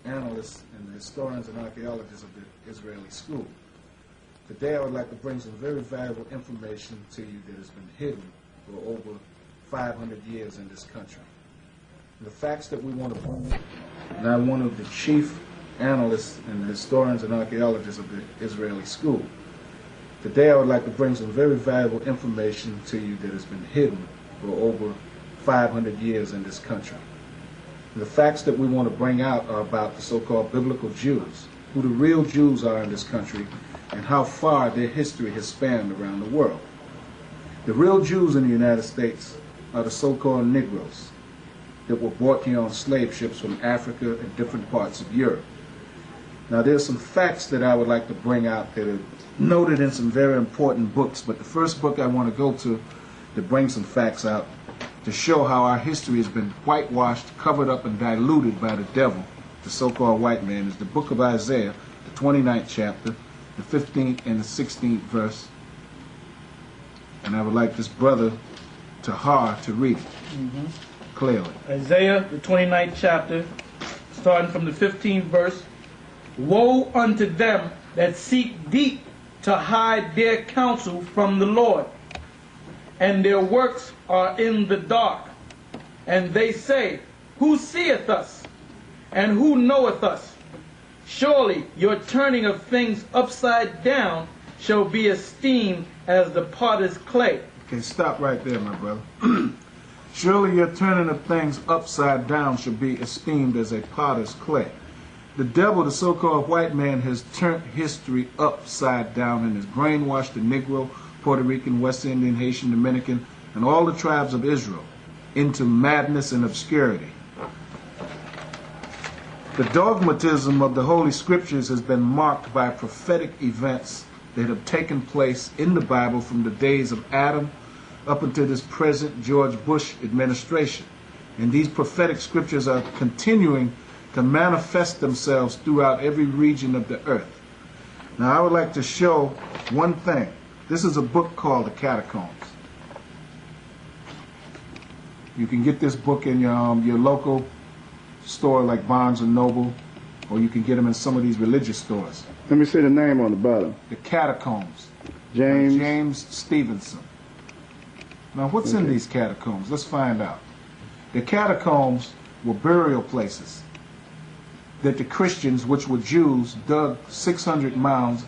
analysts and the historians and archaeologists of the Israeli school. Today I would like to bring some very valuable information to you that has been hidden for over 500 years in this country. The facts that we want to bring, and I'm one of the chief analysts and historians and archaeologists of the Israeli school. Today I would like to bring some very valuable information to you that has been hidden for over 500 years in this country. The facts that we want to bring out are about the so-called biblical Jews, who the real Jews are in this country, and how far their history has spanned around the world. The real Jews in the United States are the so-called Negroes that were brought here on slave ships from Africa and different parts of Europe. Now there's some facts that I would like to bring out that are noted in some very important books, but the first book I want to go to bring some facts out to show how our history has been whitewashed, covered up, and diluted by the devil, the so-called white man, is the book of Isaiah, the 29th chapter, the 15th and the 16th verse. And I would like this brother Tahar to read it clearly. Isaiah, the 29th chapter, starting from the 15th verse. Woe unto them that seek deep to hide their counsel from the Lord, and their works are in the dark. And they say, Who seeth us? And who knoweth us? Surely your turning of things upside down shall be esteemed as the potter's clay. Okay, stop right there, my brother. Surely your turning of things upside down shall be esteemed as a potter's clay. The devil, the so-called white man, has turned history upside down and has brainwashed the Negro, Puerto Rican, West Indian, Haitian, Dominican, and all the tribes of Israel into madness and obscurity. The dogmatism of the Holy Scriptures has been marked by prophetic events that have taken place in the Bible from the days of Adam up until this present George Bush administration. And these prophetic scriptures are continuing to manifest themselves throughout every region of the earth. Now I would like to show one thing. This is a book called The Catacombs. You can get this book in your local store like Barnes & Noble, or you can get them in some of these religious stores. Let me see the name on the bottom. The Catacombs. James Stevenson. Now what's in these catacombs? Let's find out. The catacombs were burial places that the Christians, which were Jews, dug 600 miles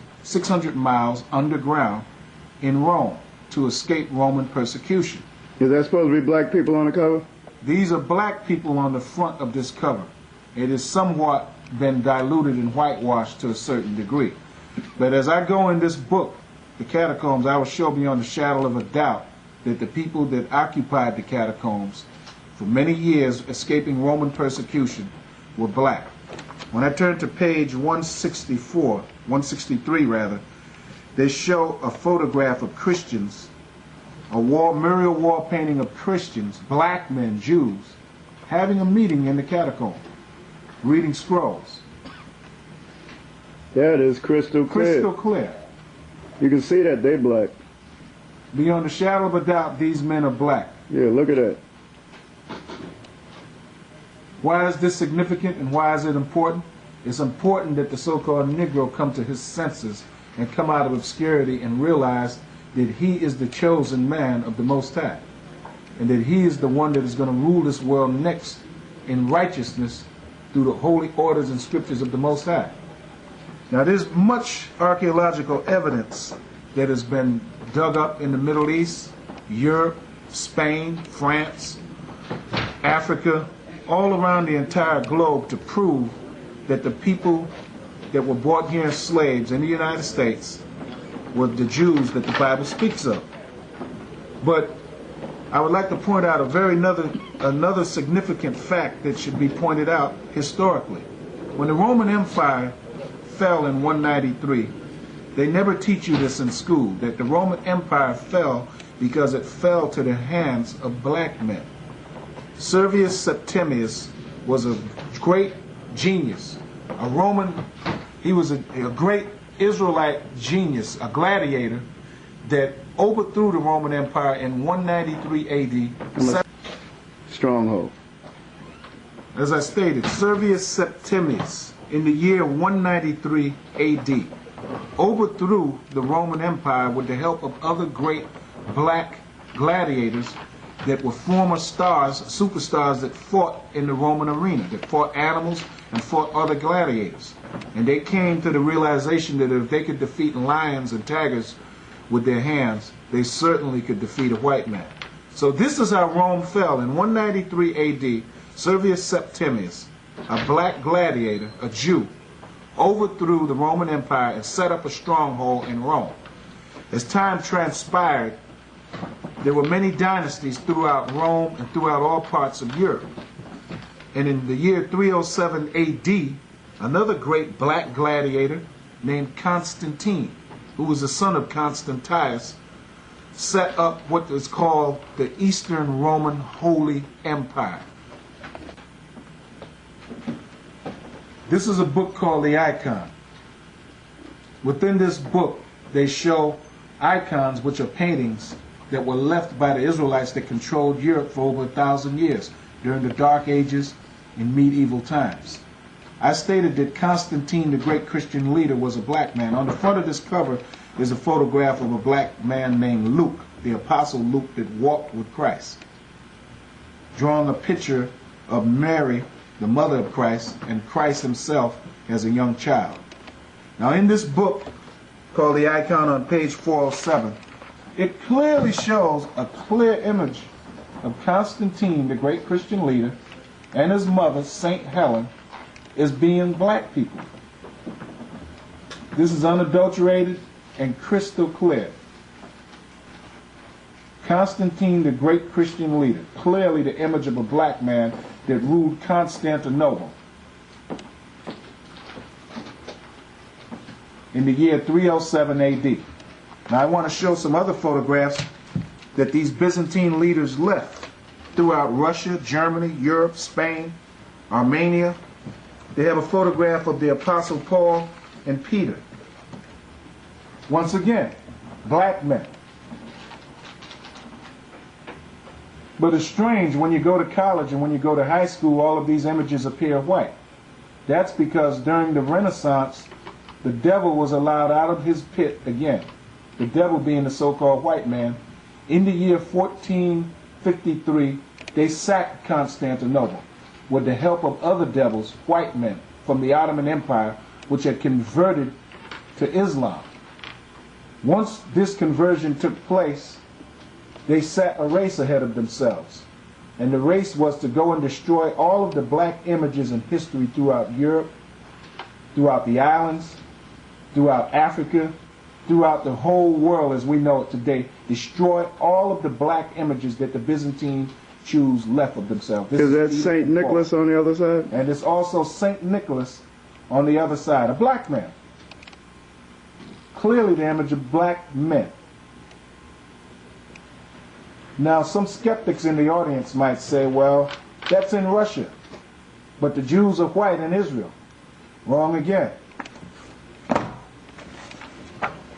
underground in Rome to escape Roman persecution. Is that supposed to be black people on the cover? These are black people on the front of this cover. It has somewhat been diluted and whitewashed to a certain degree. But as I go in this book, The Catacombs, I will show beyond a shadow of a doubt that the people that occupied the catacombs for many years, escaping Roman persecution, were black. When I turn to page 163 rather, they show a photograph of Christians, a mural wall painting of Christians, black men, Jews, having a meeting in the catacomb, reading scrolls. There it is, crystal clear. Crystal clear. You can see that they black. Beyond a shadow of a doubt, these men are black. Yeah, look at that. Why is this significant and why is it important? It's important that the so-called Negro come to his senses and come out of obscurity and realize that he is the chosen man of the Most High, and that he is the one that is going to rule this world next in righteousness through the holy orders and scriptures of the Most High. Now there's much archaeological evidence that has been dug up in the Middle East, Europe, Spain, France, Africa, all around the entire globe to prove that the people that were brought here as slaves in the United States were the Jews that the Bible speaks of. But I would like to point out another significant fact that should be pointed out historically. When the Roman Empire fell in 193, they never teach you this in school, that the Roman Empire fell because it fell to the hands of black men. Servius Septimius was a great genius, he was a great Israelite genius, a gladiator that overthrew the Roman Empire in 193 AD. Stronghold. as I stated, Servius Septimius, in the year 193 AD, overthrew the Roman Empire with the help of other great black gladiators that were former stars, superstars that fought in the Roman arena, that fought animals and fought other gladiators. And they came to the realization that if they could defeat lions and tigers with their hands, they certainly could defeat a white man. So this is how Rome fell. In 193 AD, Servius Septimius, a black gladiator, a Jew, overthrew the Roman Empire and set up a stronghold in Rome. As time transpired, there were many dynasties throughout Rome and throughout all parts of Europe. And in the year 307 AD, another great black gladiator named Constantine, who was the son of Constantius, set up what is called the Eastern Roman Holy Empire. This is a book called The Icon. Within this book, they show icons, which are paintings that were left by the Israelites that controlled Europe for over 1,000 years during the Dark Ages in medieval times. I stated that Constantine, the great Christian leader, was a black man. On the front of this cover is a photograph of a black man named Luke, the Apostle Luke that walked with Christ, drawing a picture of Mary, the mother of Christ, and Christ himself as a young child. Now in this book called The Icon on page 407, it clearly shows a clear image of Constantine, the great Christian leader, and his mother, Saint Helen, as being black people. This is unadulterated and crystal clear. Constantine, the great Christian leader, clearly the image of a black man that ruled Constantinople in the year 307 AD. Now I want to show some other photographs that these Byzantine leaders left throughout Russia, Germany, Europe, Spain, Armenia. They have a photograph of the Apostle Paul and Peter. Once again, black men. But it's strange, when you go to college and when you go to high school, all of these images appear white. That's because during the Renaissance, the devil was allowed out of his pit again. The devil being the so-called white man. In the year 1453, they sacked Constantinople with the help of other devils, white men, from the Ottoman Empire, which had converted to Islam. Once this conversion took place, they set a race ahead of themselves. And the race was to go and destroy all of the black images in history throughout Europe, throughout the islands, throughout Africa, throughout the whole world as we know it today. Destroy all of the black images that the Byzantine Jews left of themselves. Is that St. Nicholas on the other side? And it's also St. Nicholas on the other side, a black man. Clearly the image of black men. Now, some skeptics in the audience might say, well, that's in Russia, but the Jews are white in Israel. Wrong again.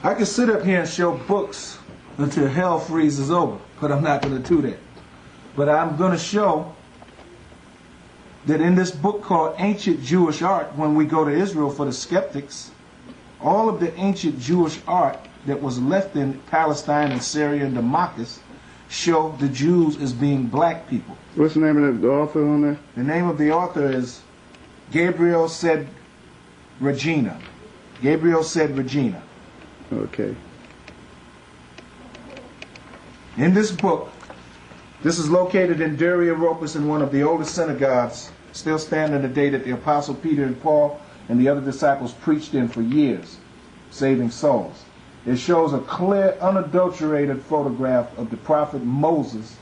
I could sit up here and show books until hell freezes over, but I'm not going to do that. But I'm going to show that in this book called Ancient Jewish Art, when we go to Israel for the skeptics, all of the ancient Jewish art that was left in Palestine and Syria and Damascus show the Jews as being black people. What's the name of the author on there? The name of the author is Gabriel Said Regina. Gabriel Said Regina. Okay. In this book, this is located in Dura Europos, in one of the oldest synagogues, still standing today, that the Apostle Peter and Paul and the other disciples preached in for years, saving souls. It shows a clear, unadulterated photograph of the prophet Moses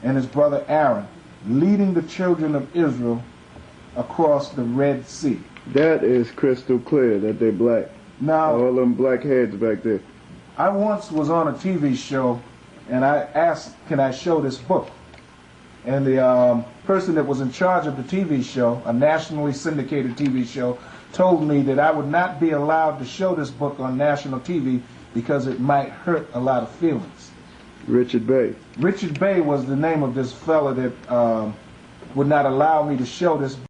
and his brother Aaron leading the children of Israel across the Red Sea. That is crystal clear that they're black. Now, all them black heads back there. I once was on a TV show and I asked, can I show this book? And the person that was in charge of the TV show, a nationally syndicated TV show, told me that I would not be allowed to show this book on national TV because it might hurt a lot of feelings. Richard Bay. Richard Bay was the name of this fella that would not allow me to show this